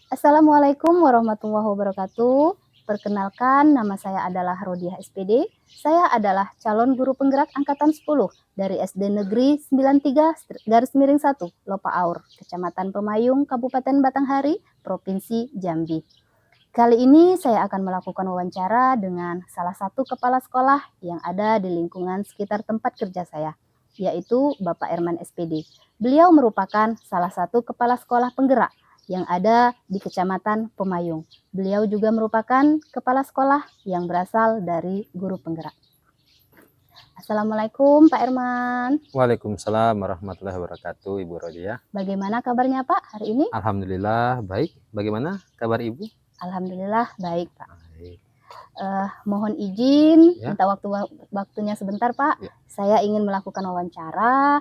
Assalamualaikum warahmatullahi wabarakatuh. Perkenalkan, nama saya adalah Rodiah SPD. Saya adalah calon guru penggerak angkatan 10 dari SD Negeri 93-1 Lopa Aur, Kecamatan Pemayung, Kabupaten Batanghari, Provinsi Jambi. Kali ini saya akan melakukan wawancara dengan salah satu kepala sekolah yang ada di lingkungan sekitar tempat kerja saya, yaitu Bapak Erman SPD. Beliau merupakan salah satu kepala sekolah penggerak yang ada di Kecamatan Pemayung. Beliau juga merupakan kepala sekolah yang berasal dari guru penggerak. Assalamualaikum Pak Erman. Waalaikumsalam warahmatullahi wabarakatuh, Ibu Rodiah. Bagaimana kabarnya Pak hari ini? Alhamdulillah baik. Bagaimana kabar Ibu? Alhamdulillah baik Pak. Baik. Mohon izin, Ya. minta waktunya sebentar Pak. Ya. Saya ingin melakukan wawancara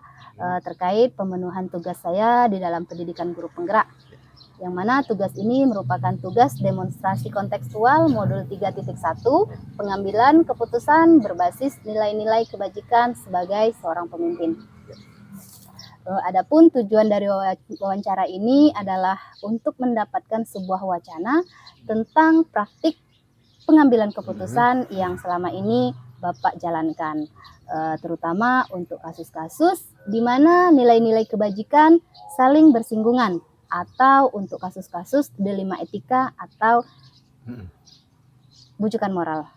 terkait pemenuhan tugas saya di dalam pendidikan guru penggerak. Yang mana tugas ini merupakan tugas demonstrasi kontekstual modul 3.1, pengambilan keputusan berbasis nilai-nilai kebajikan sebagai seorang pemimpin. Adapun tujuan dari wawancara ini adalah untuk mendapatkan sebuah wacana tentang praktik pengambilan keputusan yang selama ini Bapak jalankan, terutama untuk kasus-kasus di mana nilai-nilai kebajikan saling bersinggungan, atau untuk kasus-kasus dilema etika atau bujukan moral.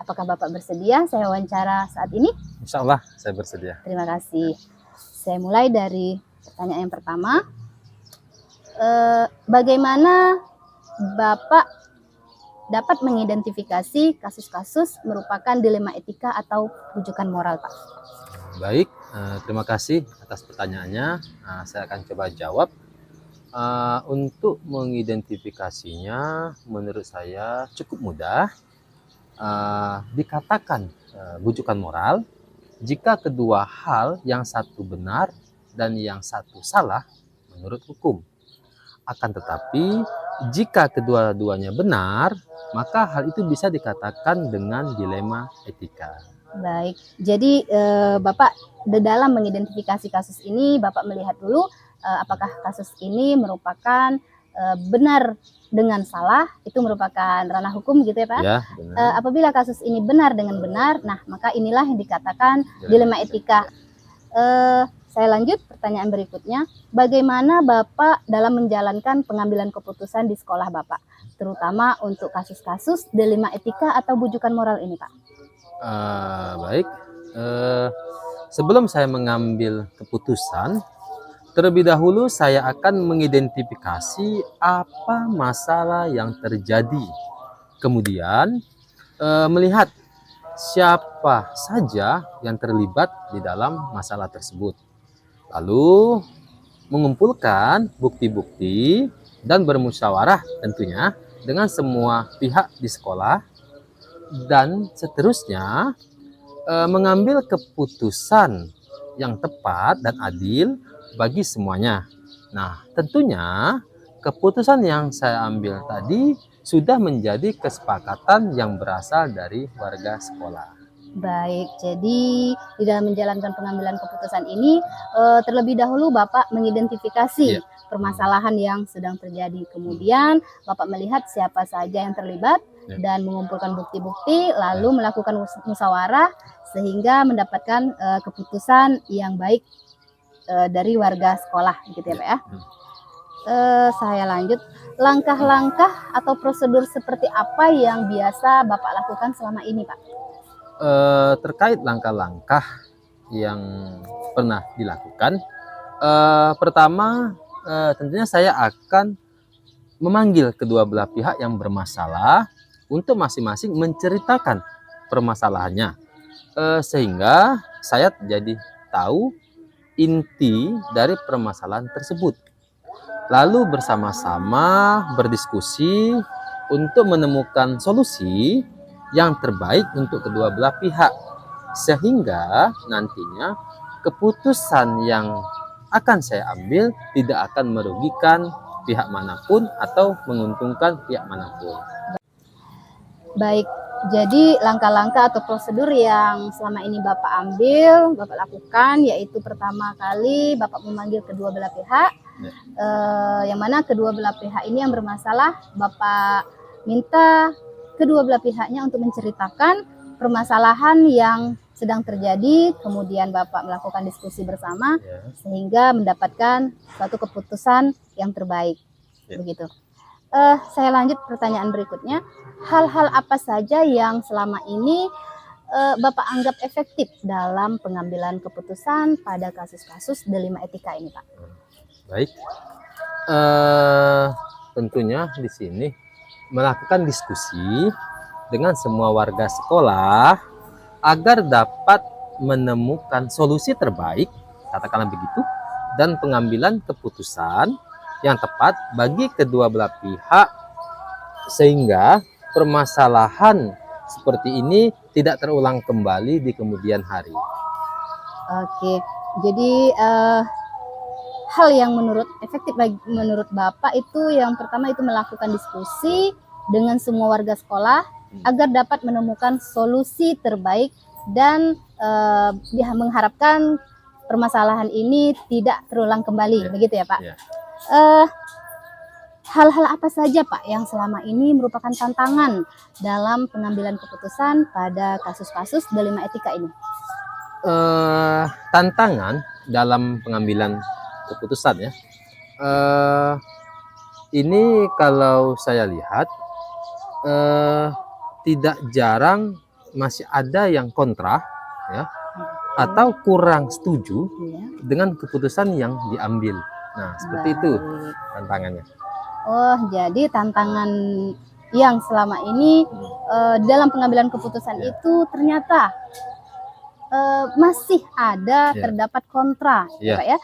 Apakah Bapak bersedia saya wawancara saat ini? Insya Allah saya bersedia. Terima kasih. Saya mulai dari pertanyaan yang pertama. Bagaimana Bapak dapat mengidentifikasi kasus-kasus merupakan dilema etika atau bujukan moral, Pak? Baik, terima kasih atas pertanyaannya. Saya akan coba jawab. Untuk mengidentifikasinya, menurut saya cukup mudah. Dikatakan bujukan moral jika kedua hal yang satu benar dan yang satu salah menurut hukum. Akan tetapi jika kedua-duanya benar, maka hal itu bisa dikatakan dengan dilema etika. Baik, jadi Bapak dalam mengidentifikasi kasus ini, Bapak melihat dulu apakah kasus ini merupakan benar dengan salah, itu merupakan ranah hukum gitu ya Pak? Ya, benar. Apabila kasus ini benar dengan benar, nah maka inilah yang dikatakan dilema etika. Saya lanjut pertanyaan berikutnya, bagaimana Bapak dalam menjalankan pengambilan keputusan di sekolah Bapak, terutama untuk kasus-kasus dilema etika atau bujukan moral ini Pak? Baik, sebelum saya mengambil keputusan, terlebih dahulu saya akan mengidentifikasi apa masalah yang terjadi. Kemudian melihat siapa saja yang terlibat di dalam masalah tersebut. Lalu mengumpulkan bukti-bukti dan bermusyawarah tentunya dengan semua pihak di sekolah. Dan seterusnya mengambil keputusan yang tepat dan adil bagi semuanya. Nah, tentunya keputusan yang saya ambil tadi sudah menjadi kesepakatan yang berasal dari warga sekolah. Baik, jadi di dalam menjalankan pengambilan keputusan ini terlebih dahulu Bapak mengidentifikasi permasalahan yang sedang terjadi. Kemudian Bapak melihat siapa saja yang terlibat dan mengumpulkan bukti-bukti, lalu melakukan musyawarah sehingga mendapatkan keputusan yang baik dari warga sekolah, gitu ya Pak ya. Saya lanjut, langkah-langkah atau prosedur seperti apa yang biasa Bapak lakukan selama ini Pak? Terkait langkah-langkah yang pernah dilakukan, pertama tentunya saya akan memanggil kedua belah pihak yang bermasalah untuk masing-masing menceritakan permasalahannya, sehingga saya jadi tahu inti dari permasalahan tersebut. Lalu bersama-sama berdiskusi untuk menemukan solusi yang terbaik untuk kedua belah pihak, sehingga nantinya keputusan yang akan saya ambil tidak akan merugikan pihak manapun atau menguntungkan pihak manapun. Baik, Jadi langkah-langkah atau prosedur yang selama ini Bapak ambil, Bapak lakukan, yaitu pertama kali Bapak memanggil kedua belah pihak, Ya. yang mana kedua belah pihak ini yang bermasalah, Bapak minta kedua belah pihaknya untuk menceritakan permasalahan yang sedang terjadi, kemudian Bapak melakukan diskusi bersama, Ya. sehingga mendapatkan suatu keputusan yang terbaik. Ya. Begitu. Saya lanjut pertanyaan berikutnya. Hal-hal apa saja yang selama ini Bapak anggap efektif dalam pengambilan keputusan pada kasus-kasus delima etika ini, Pak? Baik, tentunya di sini melakukan diskusi dengan semua warga sekolah agar dapat menemukan solusi terbaik, katakanlah begitu, dan pengambilan keputusan yang tepat bagi kedua belah pihak sehingga permasalahan seperti ini tidak terulang kembali di kemudian hari. Oke, jadi hal yang efektif menurut Bapak itu yang pertama itu melakukan diskusi dengan semua warga sekolah agar dapat menemukan solusi terbaik dan mengharapkan permasalahan ini tidak terulang kembali, begitu ya Pak? Ya. Hal-hal apa saja Pak yang selama ini merupakan tantangan dalam pengambilan keputusan pada kasus-kasus delima etika ini? Tantangan dalam pengambilan keputusan ya, ini kalau saya lihat tidak jarang masih ada yang kontra ya, atau kurang setuju dengan keputusan yang diambil. Nah, seperti itu tantangannya. Oh, jadi tantangan yang selama ini dalam pengambilan keputusan itu ternyata masih ada terdapat kontra, ya Pak ya,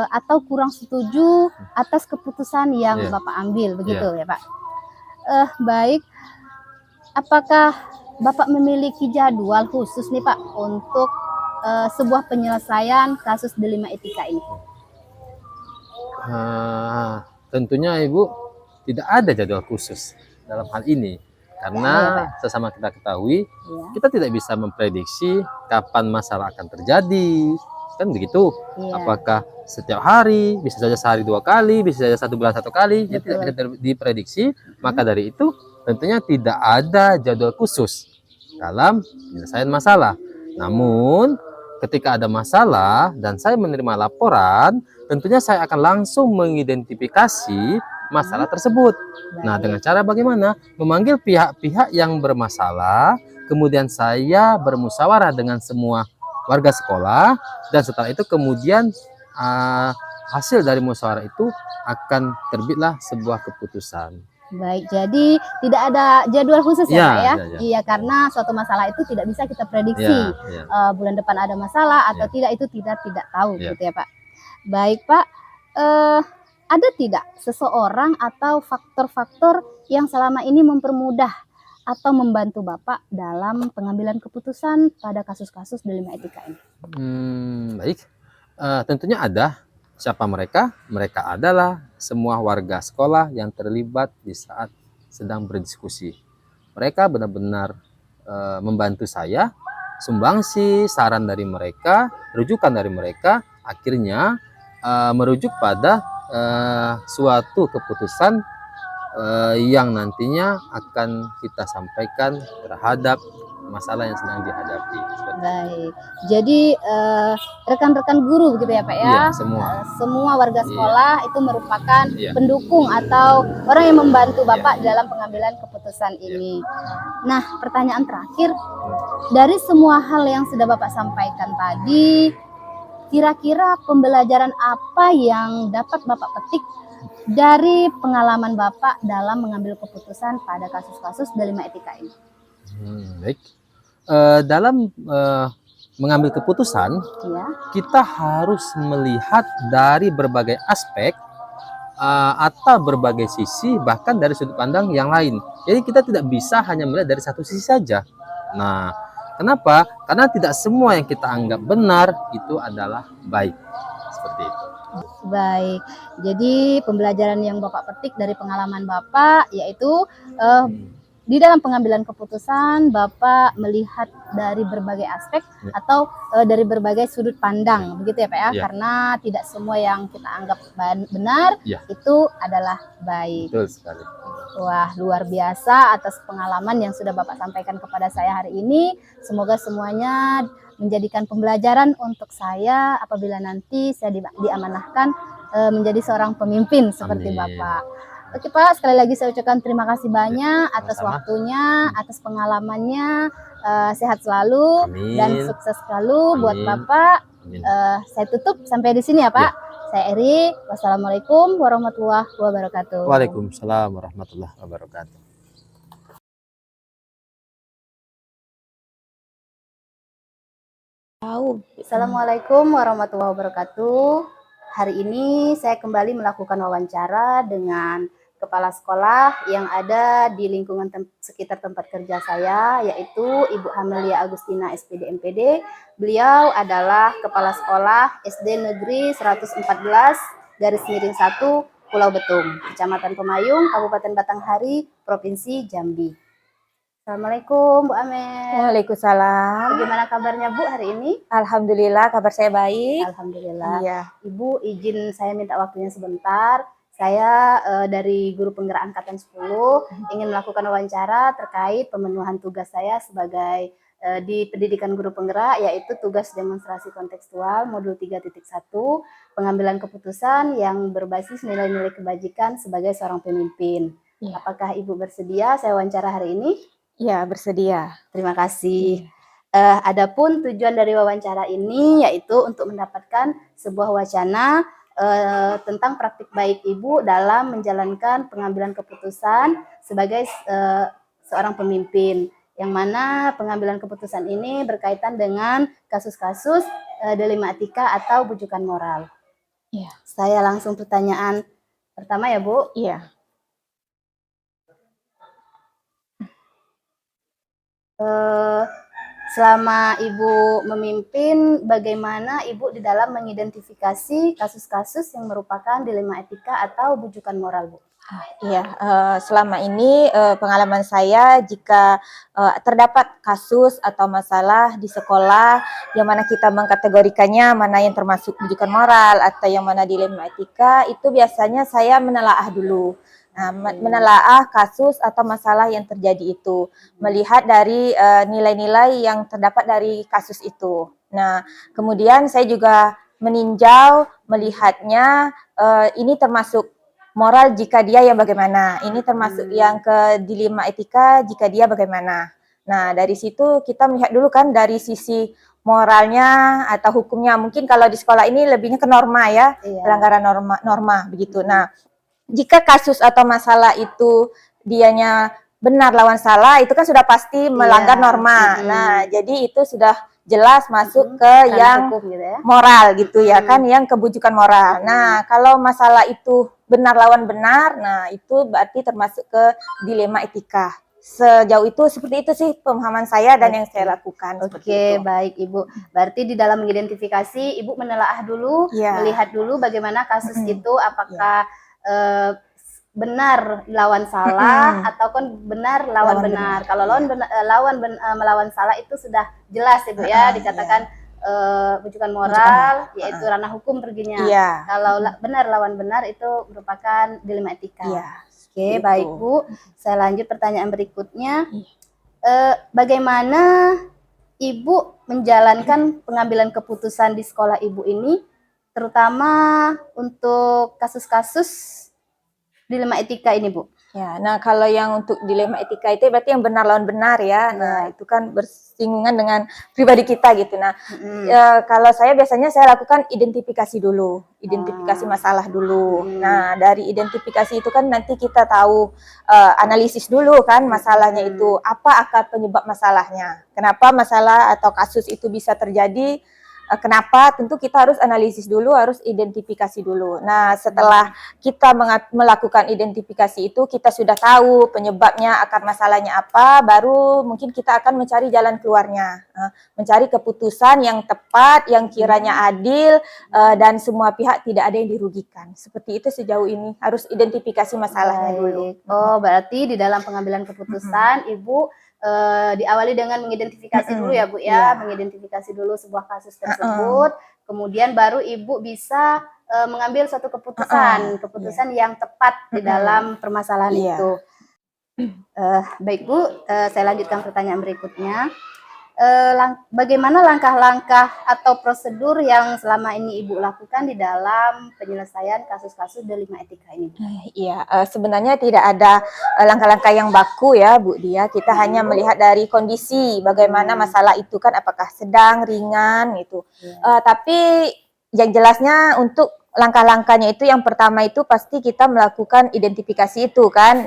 atau kurang setuju atas keputusan yang Bapak ambil, begitu ya Pak. Baik, apakah Bapak memiliki jadwal khusus nih Pak untuk sebuah penyelesaian kasus delima etika ini? Tentunya Ibu tidak ada jadwal khusus dalam hal ini karena sesama kita ketahui kita tidak bisa memprediksi kapan masalah akan terjadi, kan begitu? Apakah setiap hari, bisa saja sehari 2 kali, bisa saja 1 bulan 1 kali, jadi tidak bisa diprediksi. Maka dari itu tentunya tidak ada jadwal khusus dalam penyelesaian masalah. Namun ketika ada masalah dan saya menerima laporan, tentunya saya akan langsung mengidentifikasi masalah tersebut. Nah, dengan cara bagaimana? Memanggil pihak-pihak yang bermasalah, kemudian saya bermusyawarah dengan semua warga sekolah, dan setelah itu kemudian hasil dari musyawarah itu akan terbitlah sebuah keputusan. Baik, jadi tidak ada jadwal khusus ya Pak ya? Iya, karena suatu masalah itu tidak bisa kita prediksi. Bulan depan ada masalah atau tidak, itu tidak tahu gitu ya Pak. Baik Pak, ada tidak seseorang atau faktor-faktor yang selama ini mempermudah atau membantu Bapak dalam pengambilan keputusan pada kasus-kasus delima etika ini? Baik, tentunya ada. Siapa mereka? Mereka adalah semua warga sekolah yang terlibat di saat sedang berdiskusi. Mereka benar-benar membantu saya, sumbangsi, saran dari mereka, rujukan dari mereka, akhirnya merujuk pada suatu keputusan yang nantinya akan kita sampaikan terhadap masalah yang sedang dihadapi. Baik, jadi rekan-rekan guru begitu ya Pak ya? Iya, semua warga sekolah itu merupakan pendukung atau orang yang membantu Bapak dalam pengambilan keputusan ini. Nah, pertanyaan terakhir, dari semua hal yang sudah Bapak sampaikan tadi, kira-kira pembelajaran apa yang dapat Bapak petik dari pengalaman Bapak dalam mengambil keputusan pada kasus-kasus delima etika ini? Baik, dalam mengambil keputusan, kita harus melihat dari berbagai aspek atau berbagai sisi, bahkan dari sudut pandang yang lain. Jadi kita tidak bisa hanya melihat dari satu sisi saja. Nah, kenapa? Karena tidak semua yang kita anggap benar itu adalah baik. Seperti itu. Baik, jadi pembelajaran yang Bapak petik dari pengalaman Bapak yaitu di dalam pengambilan keputusan Bapak melihat dari berbagai aspek atau dari berbagai sudut pandang, begitu ya Pak ya? Karena tidak semua yang kita anggap benar itu adalah baik. Betul sekali. Wah, luar biasa atas pengalaman yang sudah Bapak sampaikan kepada saya hari ini. Semoga semuanya menjadikan pembelajaran untuk saya apabila nanti saya diamanahkan menjadi seorang pemimpin seperti Bapak. Oke Pak, sekali lagi saya ucapkan terima kasih banyak atas waktunya, atas pengalamannya. Sehat selalu dan sukses selalu buat Bapak. Saya tutup sampai di sini ya Pak. Saya Eri. Wassalamualaikum warahmatullahi wabarakatuh. Waalaikumsalam warahmatullahi wabarakatuh. Assalamualaikum warahmatullahi wabarakatuh. Hari ini saya kembali melakukan wawancara dengan kepala sekolah yang ada di lingkungan sekitar tempat kerja saya, yaitu Ibu Hamelia Agustina SPD MPD. Beliau adalah kepala sekolah SD Negeri 114 _1 Pulau Betung, Kecamatan Pemayung, Kabupaten Batanghari, Provinsi Jambi. Assalamualaikum Bu Amel. Waalaikumsalam. Bagaimana kabarnya Bu hari ini? Alhamdulillah, kabar saya baik. Alhamdulillah. Iya. Ibu izin saya minta waktunya sebentar. Saya dari Guru Penggerak Angkatan 10 ingin melakukan wawancara terkait pemenuhan tugas saya sebagai di pendidikan guru penggerak, yaitu tugas demonstrasi kontekstual modul 3.1 pengambilan keputusan yang berbasis nilai-nilai kebajikan sebagai seorang pemimpin. Ya. Apakah Ibu bersedia saya wawancara hari ini? Ya, bersedia. Terima kasih. Adapun tujuan dari wawancara ini yaitu untuk mendapatkan sebuah wacana tentang praktik baik Ibu dalam menjalankan pengambilan keputusan sebagai seorang pemimpin, yang mana pengambilan keputusan ini berkaitan dengan kasus-kasus dilema etika atau bujukan moral. Ya. Saya langsung pertanyaan pertama ya Bu. Iya. Selama Ibu memimpin, bagaimana Ibu di dalam mengidentifikasi kasus-kasus yang merupakan dilema etika atau bujukan moral, Bu? Iya, selama ini pengalaman saya jika terdapat kasus atau masalah di sekolah yang mana kita mengkategorikannya mana yang termasuk bujukan moral atau yang mana dilema etika, itu biasanya saya menelaah dulu. Nah, menelaah kasus atau masalah yang terjadi itu, melihat dari nilai-nilai yang terdapat dari kasus itu. Nah, kemudian saya juga meninjau, melihatnya ini termasuk moral jika dia yang bagaimana, ini termasuk yang ke dilema etika jika dia bagaimana. Nah, dari situ kita melihat dulu kan dari sisi moralnya atau hukumnya. Mungkin kalau di sekolah ini lebihnya ke norma ya, pelanggaran norma begitu. Nah, jika kasus atau masalah itu dianya benar lawan salah, itu kan sudah pasti melanggar norma. Nah, jadi itu sudah jelas masuk ke yang gitu ya? Moral gitu ya kan, yang kebujukan moral. Nah, kalau masalah itu benar lawan benar, nah itu berarti termasuk ke dilema etika. Sejauh itu seperti itu sih pemahaman saya dan yang saya lakukan. Oke, baik Ibu. Berarti di dalam mengidentifikasi Ibu menelaah dulu, melihat dulu bagaimana kasus itu, apakah benar lawan salah ataupun benar lawan benar. Kalau melawan salah itu sudah jelas Ibu ya, dikatakan bujukan moral, yaitu ranah hukum perginya. Kalau benar lawan benar itu merupakan dilema etika. Oke, baik Bu. Saya lanjut pertanyaan berikutnya. Bagaimana Ibu menjalankan pengambilan keputusan di sekolah Ibu ini, terutama untuk kasus-kasus dilema etika ini, Bu? Ya, nah kalau yang untuk dilema etika itu berarti yang benar lawan benar ya. Nah, itu kan bersinggungan dengan pribadi kita gitu. Nah, kalau saya biasanya saya lakukan identifikasi dulu, identifikasi masalah dulu. Nah, dari identifikasi itu kan nanti kita tahu analisis dulu kan masalahnya itu, apa akar penyebab masalahnya. Kenapa masalah atau kasus itu bisa terjadi? Kenapa? Tentu kita harus analisis dulu, harus identifikasi dulu. Nah, setelah kita melakukan identifikasi itu, kita sudah tahu penyebabnya, akar masalahnya apa, baru mungkin kita akan mencari jalan keluarnya, mencari keputusan yang tepat, yang kiranya adil, dan semua pihak tidak ada yang dirugikan. Seperti itu sejauh ini, harus identifikasi masalahnya dulu. Oh, berarti di dalam pengambilan keputusan, Ibu diawali dengan mengidentifikasi dulu ya Bu ya, mengidentifikasi dulu sebuah kasus tersebut, kemudian baru Ibu bisa mengambil suatu keputusan yang tepat di dalam permasalahan itu. Baik Bu, saya lanjutkan pertanyaan berikutnya. Bagaimana langkah-langkah atau prosedur yang selama ini Ibu lakukan di dalam penyelesaian kasus-kasus delima etika ini? Iya, sebenarnya tidak ada langkah-langkah yang baku ya Bu Dia. Kita hanya melihat dari kondisi bagaimana masalah itu kan, apakah sedang, ringan gitu. Tapi yang jelasnya untuk langkah-langkahnya itu yang pertama itu pasti kita melakukan identifikasi itu kan,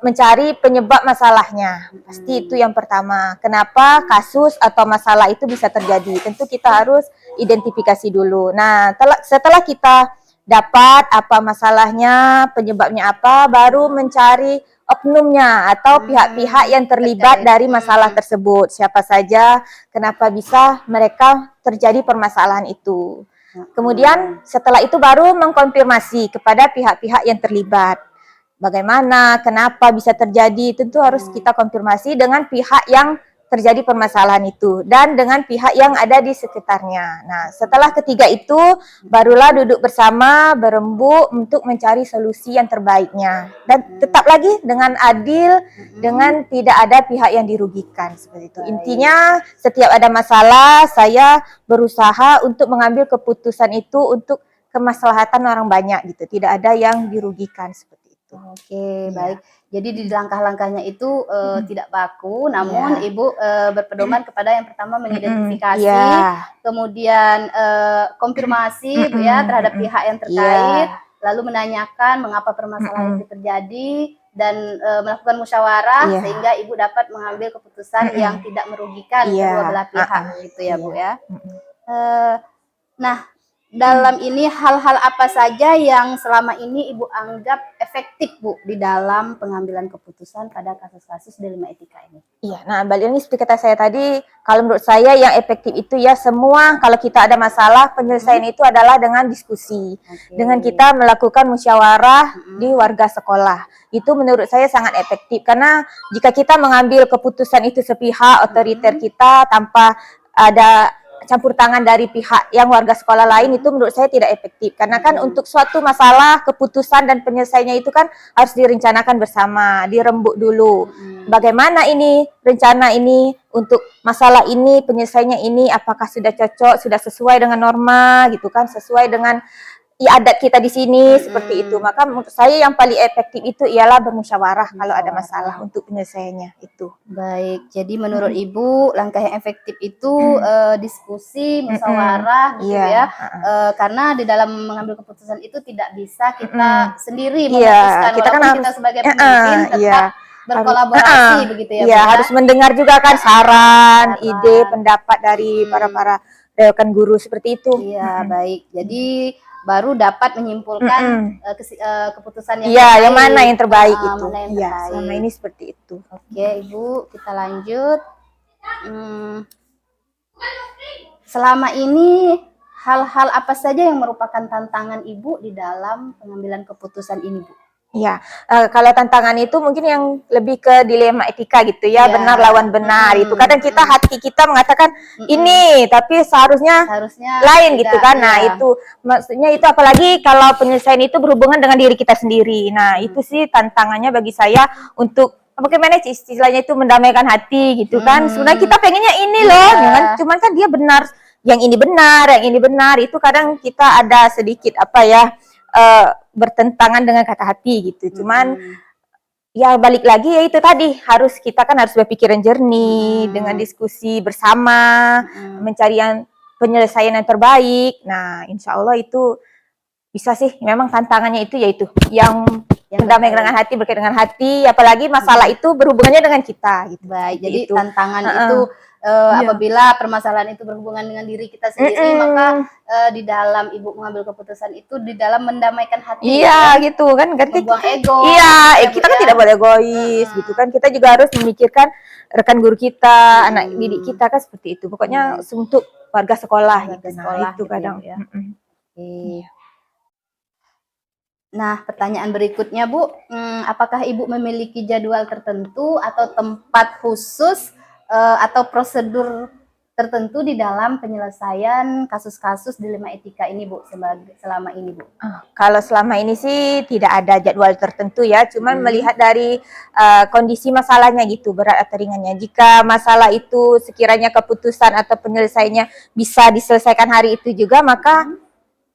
mencari penyebab masalahnya, pasti itu yang pertama. Kenapa kasus atau masalah itu bisa terjadi? Tentu kita harus identifikasi dulu. Nah, setelah kita dapat apa masalahnya, penyebabnya apa, baru mencari oknumnya atau pihak-pihak yang terlibat dari masalah tersebut. Siapa saja, kenapa bisa mereka terjadi permasalahan itu. Kemudian setelah itu baru mengkonfirmasi kepada pihak-pihak yang terlibat. Bagaimana, kenapa bisa terjadi, tentu harus kita konfirmasi dengan pihak yang terjadi permasalahan itu dan dengan pihak yang ada di sekitarnya. Nah, setelah ketiga itu barulah duduk bersama, berembuk untuk mencari solusi yang terbaiknya. Dan tetap lagi dengan adil, dengan tidak ada pihak yang dirugikan seperti itu. Intinya setiap ada masalah, saya berusaha untuk mengambil keputusan itu untuk kemaslahatan orang banyak gitu. Tidak ada yang dirugikan seperti itu. Oke, baik. Jadi di langkah-langkahnya itu tidak baku, namun Ibu berpedoman kepada yang pertama mengidentifikasi, kemudian konfirmasi Bu ya terhadap pihak yang terkait, lalu menanyakan mengapa permasalahan itu terjadi dan melakukan musyawarah sehingga Ibu dapat mengambil keputusan yang tidak merugikan kedua belah pihak gitu ya Bu ya. Nah, dalam ini hal-hal apa saja yang selama ini Ibu anggap efektif Bu di dalam pengambilan keputusan pada kasus-kasus delima etika ini? Iya, nah balik ini seperti kata saya tadi, kalau menurut saya yang efektif itu ya semua kalau kita ada masalah penyelesaian itu adalah dengan diskusi, dengan kita melakukan musyawarah di warga sekolah. Itu menurut saya sangat efektif karena jika kita mengambil keputusan itu sepihak, otoriter kita tanpa ada campur tangan dari pihak yang warga sekolah lain, itu menurut saya tidak efektif karena kan untuk suatu masalah keputusan dan penyelesaiannya itu kan harus direncanakan bersama, dirembuk dulu bagaimana ini rencana ini untuk masalah ini, penyelesaiannya ini apakah sudah cocok, sudah sesuai dengan norma gitu kan, sesuai dengan adat kita di sini seperti itu. Maka menurut saya yang paling efektif itu ialah bermusyawarah kalau ada masalah untuk penyelesaiannya itu. Baik, jadi menurut Ibu langkah yang efektif itu diskusi, musyawarah gitu ya. Karena di dalam mengambil keputusan itu tidak bisa kita sendiri memutuskan, kita kan harus, kita sebagai pemimpin tetap berkolaborasi begitu ya. Iya, harus mendengar juga kan saran, ide, pendapat dari para rekan guru seperti itu. Iya, baik. Jadi baru dapat menyimpulkan keputusan yang mana yang terbaik itu. Iya, selama ini seperti itu. Oke, Ibu, kita lanjut. Selama ini hal-hal apa saja yang merupakan tantangan Ibu di dalam pengambilan keputusan ini, Bu? Ya, kalau tantangan itu mungkin yang lebih ke dilema etika gitu ya, benar lawan benar itu. Kadang kita hati kita mengatakan ini, tapi seharusnya lain gitu kan. Nah, itu maksudnya itu apalagi kalau penyelesaian itu berhubungan dengan diri kita sendiri. Nah, itu sih tantangannya bagi saya untuk bagaimana istilahnya itu mendamaikan hati gitu kan. Sebenarnya kita pengennya ini loh, cuman kan dia benar, yang ini benar, itu kadang kita ada sedikit apa ya, bertentangan dengan kata hati gitu. Cuman ya balik lagi ya itu tadi, kita kan harus berpikiran jernih dengan diskusi bersama, mencari penyelesaian yang terbaik. Nah, insya Allah itu bisa sih. Memang tantangannya itu yaitu yang berdamai dengan hati, berkaitan dengan hati, apalagi masalah itu berhubungannya dengan kita gitu. Baik, jadi tantangan itu Iya. apabila permasalahan itu berhubungan dengan diri kita sendiri, maka di dalam ibu mengambil keputusan itu di dalam mendamaikan hati, Iya gitu kan, membuang ego. iya, Ya, Bu, kita kan ya. tidak boleh egois gitu kan, kita juga harus memikirkan rekan guru kita, anak didik kita kan seperti itu. Pokoknya untuk warga sekolah Warga gitu. Nah, sekolah itu gitu ya, kadang. Bu, ya. Mm-mm. Oke. Nah, pertanyaan berikutnya, Bu, apakah Ibu memiliki jadwal tertentu atau tempat khusus atau prosedur tertentu di dalam penyelesaian kasus-kasus dilema etika ini, Bu, selama ini, Bu? Kalau selama ini sih tidak ada jadwal tertentu ya, cuman melihat dari kondisi masalahnya gitu, berat atau ringannya. Jika masalah itu sekiranya keputusan atau penyelesaiannya bisa diselesaikan hari itu juga, maka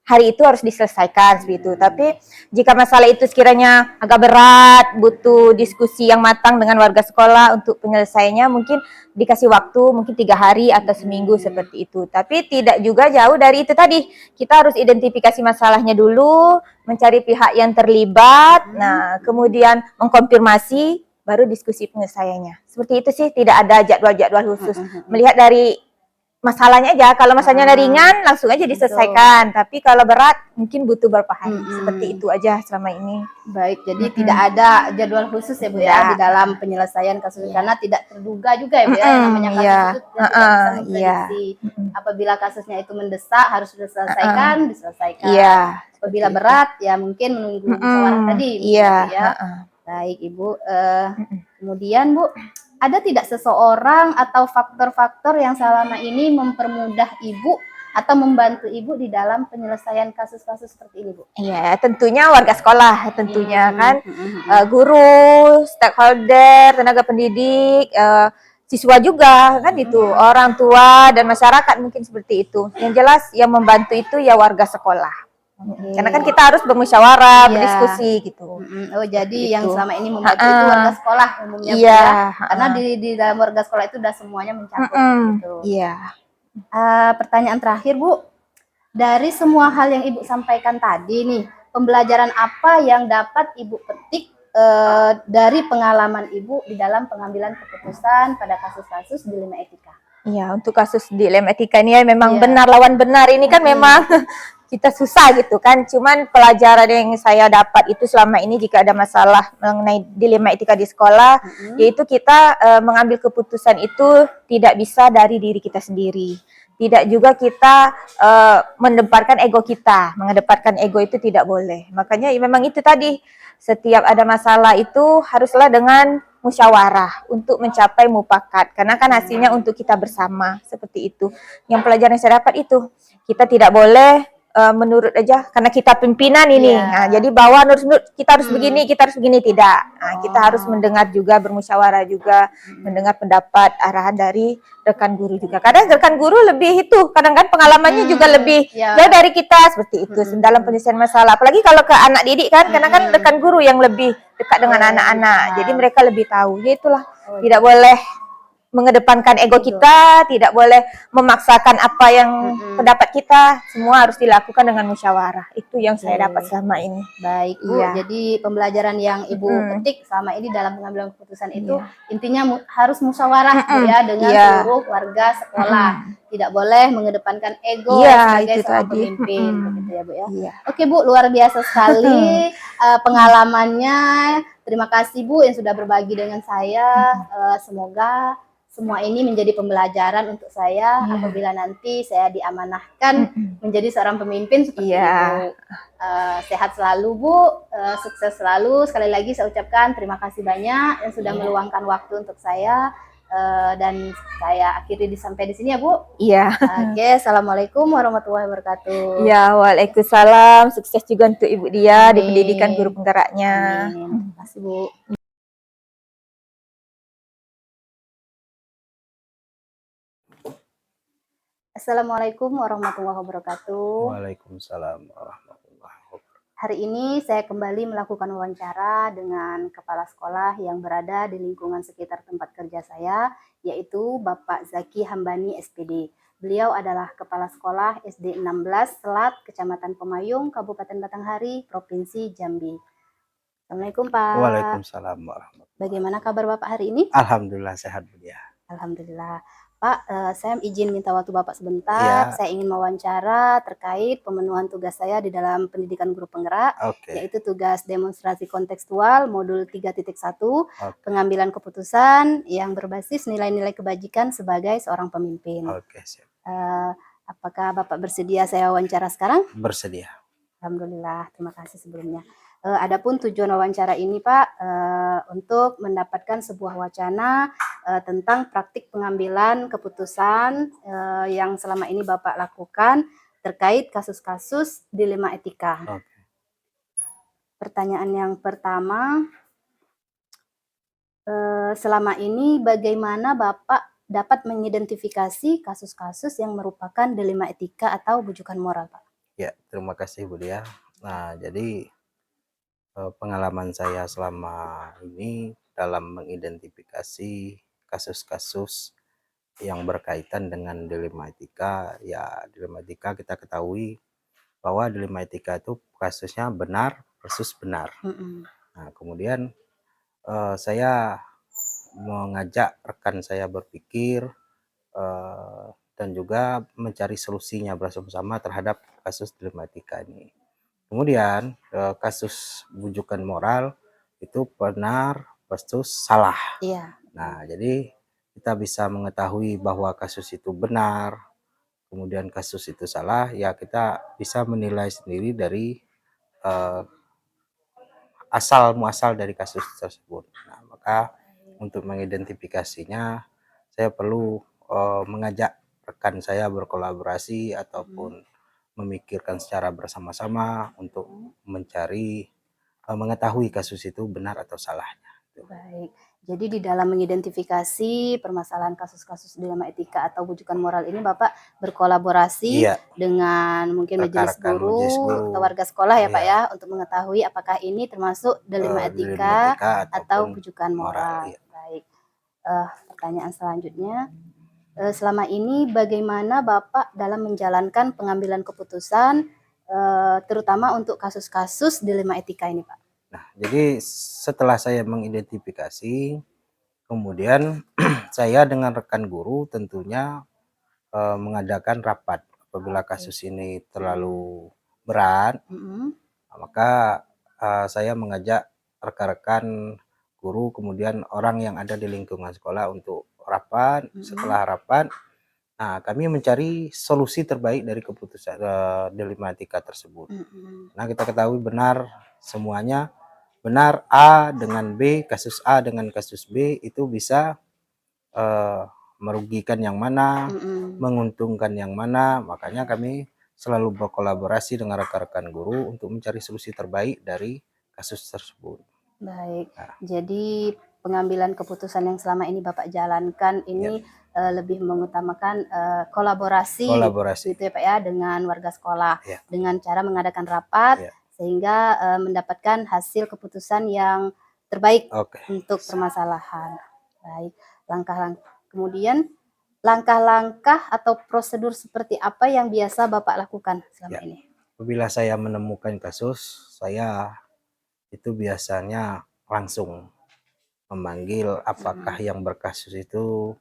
hari itu harus diselesaikan seperti itu. Tapi jika masalah itu sekiranya agak berat, butuh diskusi yang matang dengan warga sekolah untuk penyelesaiannya, mungkin dikasih waktu mungkin 3 hari atau seminggu seperti itu. Tapi tidak juga jauh dari itu tadi. Kita harus identifikasi masalahnya dulu, mencari pihak yang terlibat, nah kemudian mengkonfirmasi, baru diskusi penyelesaiannya. Seperti itu sih, tidak ada jadwal-jadwal khusus. Melihat dari masalahnya aja, kalau masalahnya ringan langsung aja diselesaikan, tapi kalau berat mungkin butuh beberapa hari. Seperti itu aja selama ini. Baik, jadi tidak ada jadwal khusus ya, Bu, ya, di dalam penyelesaian kasus karena tidak terduga juga ya, Bu, ya, yang namanya kasus itu tidak bisa memprediksi. Apabila kasusnya itu mendesak harus diselesaikan, diselesaikan. Apabila berat ya mungkin menunggu musyawarah tadi. Iya. Ya. Baik, Ibu. Kemudian, Bu, ada tidak seseorang atau faktor-faktor yang selama ini mempermudah Ibu atau membantu Ibu di dalam penyelesaian kasus-kasus seperti ini, Bu? Iya, tentunya warga sekolah, tentunya kan, guru, stakeholder, tenaga pendidik, siswa juga kan itu, orang tua dan masyarakat mungkin seperti itu. Yang jelas yang membantu itu ya warga sekolah. Karena kan kita harus bermusyawarah, berdiskusi gitu. Oh, jadi yang selama ini membantu itu warga sekolah umumnya, Bu, Iya. ya? Karena di dalam warga sekolah itu udah semuanya mencakup gitu. Iya. Pertanyaan terakhir, Bu. Dari semua hal yang Ibu sampaikan tadi nih, pembelajaran apa yang dapat Ibu petik dari pengalaman Ibu di dalam pengambilan keputusan pada kasus-kasus dilema etika? Iya, untuk kasus dilema etika ini ya memang benar lawan benar ini kan memang kita susah gitu kan. Cuman pelajaran yang saya dapat itu selama ini jika ada masalah mengenai dilema etika di sekolah, yaitu kita mengambil keputusan itu tidak bisa dari diri kita sendiri. Tidak juga kita mengedepankan ego kita. Mengedepankan ego itu tidak boleh. Makanya ya memang itu tadi, setiap ada masalah itu haruslah dengan musyawarah untuk mencapai mufakat. Karena kan hasilnya untuk kita bersama, seperti itu. Yang pelajaran yang saya dapat itu, kita tidak boleh menurut aja karena kita pimpinan ini. Nah, jadi bawah kita harus begini, kita harus begini, tidak. Nah, kita harus mendengar juga, bermusyawarah juga, mendengar pendapat arahan dari rekan guru juga. Kadang rekan guru lebih itu, kadang kan pengalamannya juga lebih jauh dari kita, seperti itu dalam penyelesaian masalah. Apalagi kalau ke anak didik kan, karena kan rekan guru yang lebih dekat dengan anak-anak. Jadi mereka lebih tahu. Ya itulah, tidak boleh mengedepankan ego kita, tidak boleh memaksakan apa yang pendapat kita, semua harus dilakukan dengan musyawarah. Itu yang saya dapat selama ini. Baik, Bu. Jadi pembelajaran yang Ibu petik selama ini dalam pengambilan keputusan itu intinya harus musyawarah, Bu, ya, dengan seluruh warga sekolah. Tidak boleh mengedepankan ego sebagai seorang pemimpin, begitu ya, Bu, ya. Oke, Bu, luar biasa sekali pengalamannya. Terima kasih, Bu, yang sudah berbagi dengan saya. Semoga semua ini menjadi pembelajaran untuk saya apabila nanti saya diamanahkan menjadi seorang pemimpin seperti Ibu. Sehat selalu, Bu, sukses selalu. Sekali lagi saya ucapkan terima kasih banyak yang sudah meluangkan waktu untuk saya. Dan saya akhiri sampai di sini ya, Bu. Iya. Oke, assalamualaikum warahmatullahi wabarakatuh. Ya, waalaikumsalam. Sukses juga untuk Ibu Dia di pendidikan guru penggeraknya. Terima kasih, Bu. Assalamualaikum warahmatullahi wabarakatuh. Waalaikumsalam warahmatullahi wabarakatuh. Hari ini saya kembali melakukan wawancara dengan kepala sekolah yang berada di lingkungan sekitar tempat kerja saya, yaitu Bapak Zaki Hambani SPD. Beliau adalah kepala sekolah SD 16 Selat, Kecamatan Pemayung, Kabupaten Batanghari, Provinsi Jambi. Assalamualaikum, Pak. Waalaikumsalam warahmatullahi wabarakatuh. Bagaimana kabar Bapak hari ini? Alhamdulillah sehat, Bu Dia. Alhamdulillah. Pak, saya izin minta waktu Bapak sebentar. Iya, Saya ingin mewawancara terkait pemenuhan tugas saya di dalam pendidikan guru penggerak, oke, yaitu tugas demonstrasi kontekstual modul 3.1, oke, pengambilan keputusan yang berbasis nilai-nilai kebajikan sebagai seorang pemimpin. oke, siap. Eh, apakah Bapak bersedia saya wawancara sekarang? Bersedia. Alhamdulillah, terima kasih sebelumnya. Adapun tujuan wawancara ini, Pak, untuk mendapatkan sebuah wacana tentang praktik pengambilan keputusan yang selama ini Bapak lakukan terkait kasus-kasus dilema etika. Oke. Pertanyaan yang pertama, selama ini bagaimana Bapak dapat mengidentifikasi kasus-kasus yang merupakan dilema etika atau bujukan moral, Pak? Ya, terima kasih Bu Dia. Nah, jadi pengalaman saya selama ini dalam mengidentifikasi kasus-kasus yang berkaitan dengan dilema etika, ya dilema etika kita ketahui bahwa dilema etika itu kasusnya benar versus benar. Nah, kemudian saya mengajak rekan saya berpikir dan juga mencari solusinya bersama-sama terhadap kasus dilema etika ini. Kemudian kasus bujukan moral itu benar versus salah. Iya. Nah, jadi kita bisa mengetahui bahwa kasus itu benar, kemudian kasus itu salah, ya kita bisa menilai sendiri dari uh, asal muasal dari kasus tersebut. Nah, maka untuk mengidentifikasinya saya perlu mengajak rekan saya berkolaborasi ataupun memikirkan secara bersama-sama untuk mencari mengetahui kasus itu benar atau salahnya. Baik, jadi di dalam mengidentifikasi permasalahan kasus-kasus dilema etika atau bujukan moral ini Bapak berkolaborasi Iya, dengan mungkin majelis rekan-rekan majelis guru atau guru, warga sekolah ya Pak iya, ya, untuk mengetahui apakah ini termasuk dilema dilema etika etika atau ataupun bujukan moral. moral. Iya. Baik, pertanyaan selanjutnya, selama ini bagaimana Bapak dalam menjalankan pengambilan keputusan, terutama untuk kasus-kasus dilema etika ini Pak? Nah, jadi setelah saya mengidentifikasi, kemudian saya dengan rekan guru tentunya mengadakan rapat. Apabila kasus ini terlalu berat, maka saya mengajak rekan-rekan guru, kemudian orang yang ada di lingkungan sekolah untuk rapat. Setelah rapat, nah kami mencari solusi terbaik dari keputusan dilematika tersebut. Nah, kita ketahui benar semuanya, benar A dengan B, kasus A dengan kasus B itu bisa merugikan yang mana, menguntungkan yang mana. Makanya kami selalu berkolaborasi dengan rekan-rekan guru untuk mencari solusi terbaik dari kasus tersebut. Baik, Nah, jadi pengambilan keputusan yang selama ini Bapak jalankan ya, ini lebih mengutamakan kolaborasi kolaborasi. gitu ya Pak ya dengan warga sekolah Ya, dengan cara mengadakan rapat ya. sehingga mendapatkan hasil keputusan yang terbaik Oke. untuk permasalahan. Baik, langkah-langkah kemudian langkah-langkah atau prosedur seperti apa yang biasa Bapak lakukan selama Ya. ini? Apabila saya menemukan kasus, saya itu biasanya langsung memanggil apakah yang berkasus itu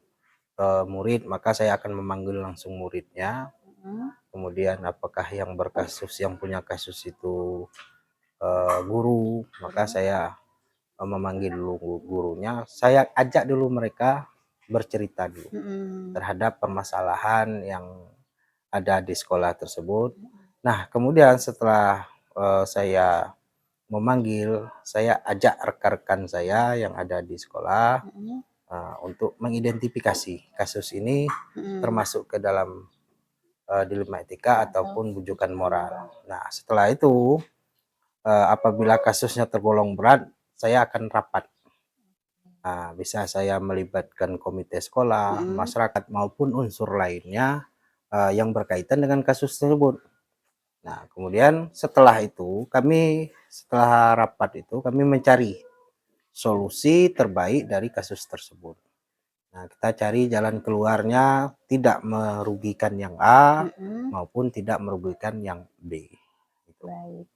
murid, maka saya akan memanggil langsung muridnya. Kemudian apakah yang berkasus yang punya kasus itu guru, maka saya memanggil dulu gurunya. Saya ajak dulu mereka bercerita dulu terhadap permasalahan yang ada di sekolah tersebut. Nah, kemudian setelah saya memanggil, saya ajak rekan-rekan saya yang ada di sekolah untuk mengidentifikasi kasus ini termasuk ke dalam dilema etika ataupun bujukan moral. Nah, setelah itu apabila kasusnya tergolong berat, saya akan rapat. Nah, bisa saya melibatkan komite sekolah, masyarakat maupun unsur lainnya yang berkaitan dengan kasus tersebut. Nah, kemudian setelah itu setelah rapat itu kami mencari solusi terbaik dari kasus tersebut. Nah, kita cari jalan keluarnya tidak merugikan yang A maupun tidak merugikan yang B. Gitu. Baik.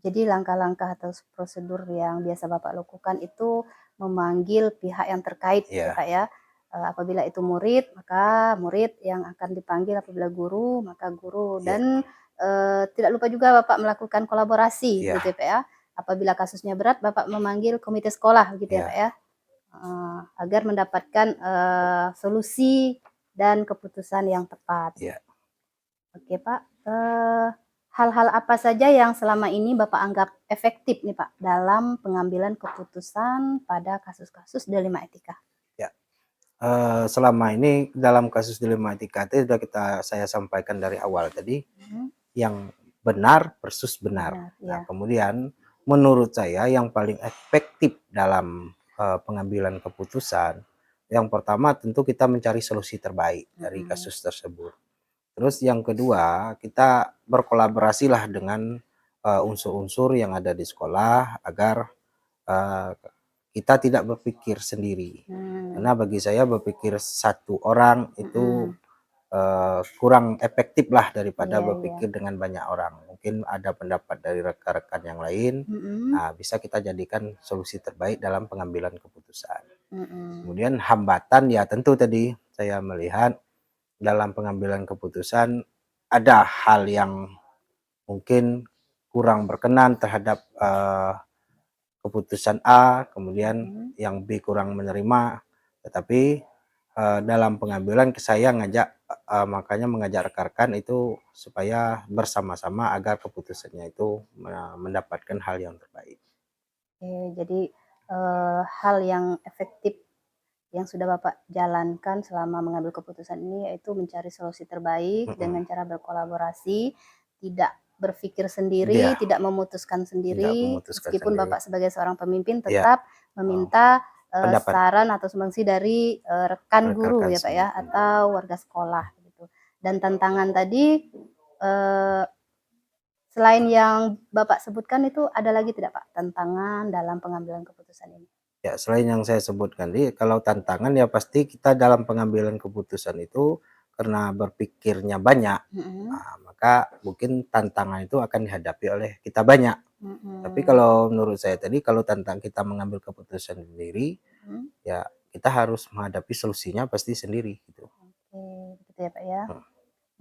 Jadi langkah-langkah atau prosedur yang biasa Bapak lakukan itu memanggil pihak yang terkait ya Ya, Pak ya, Apabila itu murid, maka murid yang akan dipanggil, apabila guru, maka guru. Iya. Dan tidak lupa juga Bapak melakukan kolaborasi Iya. gitu ya Pak ya. Apabila kasusnya berat, Bapak memanggil komite sekolah gitu ya Iya. Pak ya. Agar mendapatkan solusi dan keputusan yang tepat. Iya. Oke Pak, hal-hal apa saja yang selama ini Bapak anggap efektif nih Pak dalam pengambilan keputusan pada kasus-kasus dilema etika? Ya. Selama ini dalam kasus dilema etika itu sudah saya sampaikan dari awal tadi, yang benar versus benar. Benar, Nah, ya. kemudian menurut saya yang paling efektif dalam pengambilan keputusan, yang pertama tentu kita mencari solusi terbaik dari kasus tersebut. Terus yang kedua, kita berkolaborasilah dengan unsur-unsur yang ada di sekolah agar kita tidak berpikir sendiri. Karena bagi saya berpikir satu orang itu kurang efektif lah daripada Iya, iya. berpikir dengan banyak orang. Mungkin ada pendapat dari rekan-rekan yang lain, nah, bisa kita jadikan solusi terbaik dalam pengambilan keputusan. Kemudian hambatan ya tentu tadi saya melihat dalam pengambilan keputusan ada hal yang mungkin kurang berkenan terhadap keputusan A, kemudian yang B kurang menerima, tetapi dalam pengambilan saya makanya mengajak rekan-rekan itu supaya bersama-sama agar keputusannya itu mendapatkan hal yang terbaik. Oke, jadi hal yang efektif yang sudah Bapak jalankan selama mengambil keputusan ini yaitu mencari solusi terbaik dengan cara berkolaborasi, tidak berpikir sendiri, Iya, tidak memutuskan tidak sendiri, memutuskan meskipun sendiri. Bapak sebagai seorang pemimpin Iya, tetap meminta pendapat saran atau sumbangsi dari rekan guru rekan-rekan ya Pak ya, semua. atau warga sekolah gitu. Dan tantangan tadi selain yang Bapak sebutkan itu ada lagi tidak Pak tantangan dalam pengambilan keputusan ini? Ya, selain yang saya sebutkan tadi, kalau tantangan ya pasti kita dalam pengambilan keputusan itu karena berpikirnya banyak, nah, maka mungkin tantangan itu akan dihadapi oleh kita banyak. Tapi kalau menurut saya tadi, kalau kita mengambil keputusan sendiri, ya kita harus menghadapi solusinya pasti sendiri gitu. Oke, begitu ya Pak ya.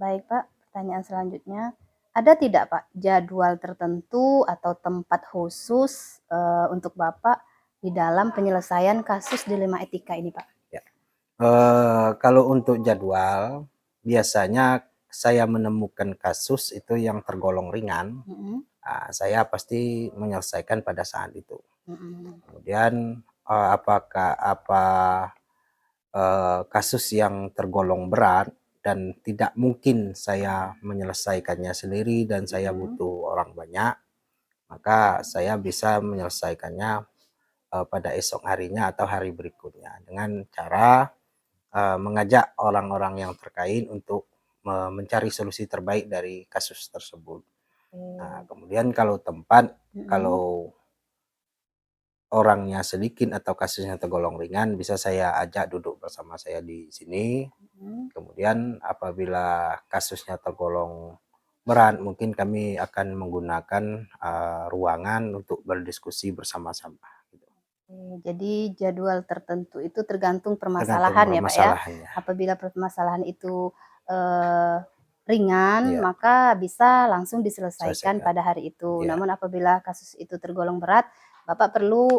Baik Pak, pertanyaan selanjutnya, ada tidak Pak jadwal tertentu atau tempat khusus untuk Bapak di dalam penyelesaian kasus dilema etika ini Pak? Ya. Kalau untuk jadwal, biasanya saya menemukan kasus itu yang tergolong ringan, saya pasti menyelesaikan pada saat itu. Kemudian kasus yang tergolong berat dan tidak mungkin saya menyelesaikannya sendiri dan saya butuh orang banyak, maka saya bisa menyelesaikannya pada esok harinya atau hari berikutnya dengan cara mengajak orang-orang yang terkait untuk mencari solusi terbaik dari kasus tersebut. Nah, kemudian kalau kalau orangnya sedikit atau kasusnya tergolong ringan, bisa saya ajak duduk bersama saya di sini. Kemudian apabila kasusnya tergolong berat, mungkin kami akan menggunakan ruangan untuk berdiskusi bersama-sama. Gitu. Jadi jadwal tertentu itu tergantung Tergantung permasalahan ya Pak ya. permasalahannya. Apabila permasalahan itu ringan, Iya, maka bisa langsung diselesaikan selesaikan. pada hari itu. Iya. Namun apabila kasus itu tergolong berat, Bapak perlu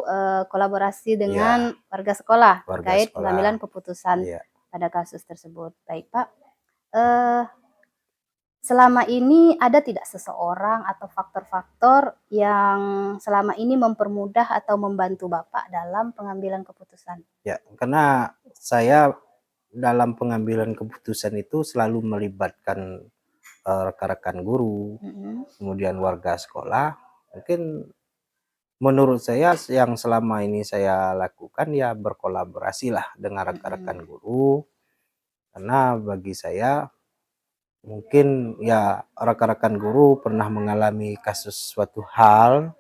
kolaborasi dengan Iya, warga sekolah warga terkait sekolah. pengambilan keputusan Iya. pada kasus tersebut. Baik Pak, selama ini ada tidak seseorang atau faktor-faktor yang selama ini mempermudah atau membantu Bapak dalam pengambilan keputusan? Ya, karena saya dalam pengambilan keputusan itu selalu melibatkan rekan-rekan guru, kemudian warga sekolah. Mungkin menurut saya yang selama ini saya lakukan ya berkolaborasi lah dengan rekan-rekan guru, karena bagi saya mungkin ya rekan-rekan guru pernah mengalami kasus suatu hal,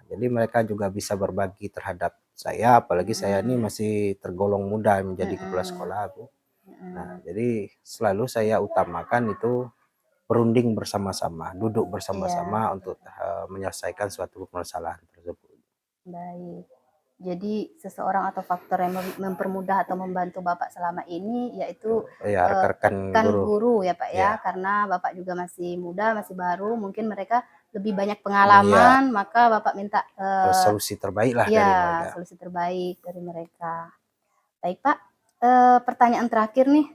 jadi mereka juga bisa berbagi terhadap saya, apalagi saya ini masih tergolong muda menjadi kepala sekolah, Bu. Nah, jadi selalu saya utamakan itu berunding bersama-sama, duduk bersama-sama untuk menyelesaikan suatu permasalahan tersebut. Baik. Jadi seseorang atau faktor yang mempermudah atau membantu Bapak selama ini yaitu Ya, rekan-rekan rekan guru. guru ya Pak ya, Ya. karena Bapak juga masih muda, masih baru, mungkin mereka lebih banyak Iya, pengalaman, maka Bapak minta solusi terbaik lah dari ya mereka. solusi terbaik dari mereka. Baik Pak, pertanyaan terakhir nih,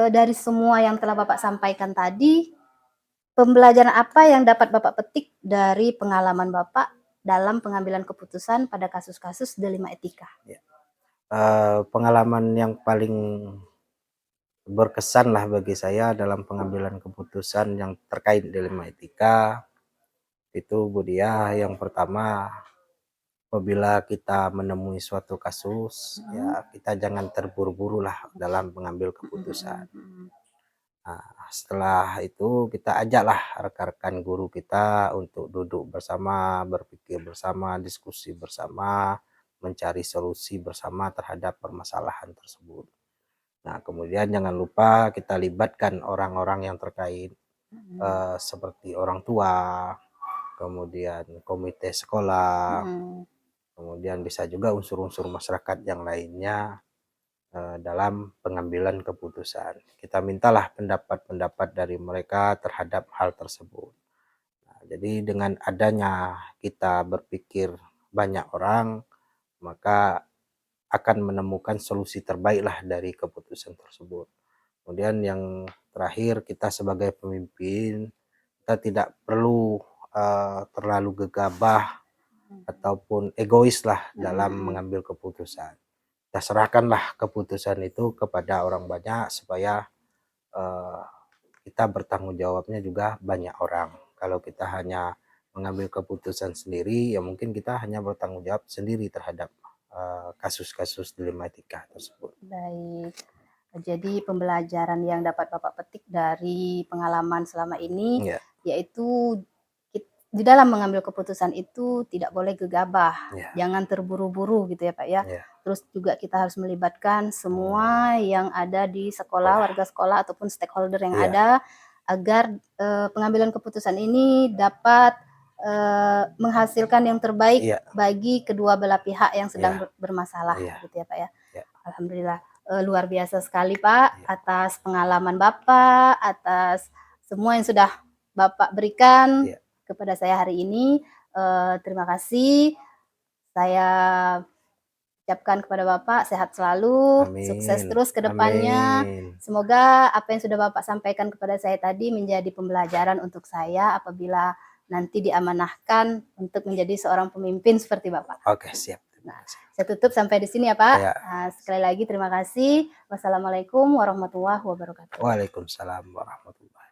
dari semua yang telah Bapak sampaikan tadi, pembelajaran apa yang dapat Bapak petik dari pengalaman Bapak dalam pengambilan keputusan pada kasus-kasus dilema etika? Pengalaman yang paling berkesan lah bagi saya dalam pengambilan keputusan yang terkait dilema etika itu Budiah, yang pertama, apabila kita menemui suatu kasus, ya kita jangan terburu-buru lah dalam mengambil keputusan. Nah, setelah itu kita ajaklah rekan-rekan guru kita untuk duduk bersama, berpikir bersama, diskusi bersama, mencari solusi bersama terhadap permasalahan tersebut. Nah, kemudian jangan lupa kita libatkan orang-orang yang terkait, seperti orang tua, kemudian komite sekolah, kemudian bisa juga unsur-unsur masyarakat yang lainnya dalam pengambilan keputusan. Kita mintalah pendapat-pendapat dari mereka terhadap hal tersebut. Nah, jadi dengan adanya kita berpikir banyak orang, maka akan menemukan solusi terbaiklah dari keputusan tersebut. Kemudian yang terakhir, kita sebagai pemimpin, kita tidak perlu terlalu gegabah ataupun egois lah dalam mengambil keputusan. Kita serahkanlah keputusan itu kepada orang banyak supaya kita bertanggung jawabnya juga banyak orang. Kalau kita hanya mengambil keputusan sendiri, ya mungkin kita hanya bertanggung jawab sendiri terhadap kasus-kasus dilema etika tersebut. Baik. Jadi pembelajaran yang dapat Bapak petik dari pengalaman selama ini Ya, yaitu di dalam mengambil keputusan itu tidak boleh gegabah, ya, jangan terburu-buru gitu ya Pak ya. ya, Terus juga kita harus melibatkan semua yang ada di sekolah, warga sekolah ataupun stakeholder yang ya, ada agar pengambilan keputusan ini dapat menghasilkan yang terbaik ya, bagi kedua belah pihak yang sedang ya, bermasalah ya, gitu ya Pak ya. ya. Alhamdulillah luar biasa sekali Pak Ya. atas pengalaman Bapak, atas semua yang sudah Bapak berikan Ya. kepada saya hari ini. Terima kasih. Saya ucapkan kepada Bapak sehat selalu, sukses Amin. terus ke depannya. Amin. Semoga apa yang sudah Bapak sampaikan kepada saya tadi menjadi pembelajaran untuk saya apabila nanti diamanahkan untuk menjadi seorang pemimpin seperti Bapak. Oke, siap. Terima Nah, kasih. saya tutup sampai di sini ya Pak. Ya. Sekali lagi terima kasih. Wassalamualaikum warahmatullahi wabarakatuh. Waalaikumsalam warahmatullahi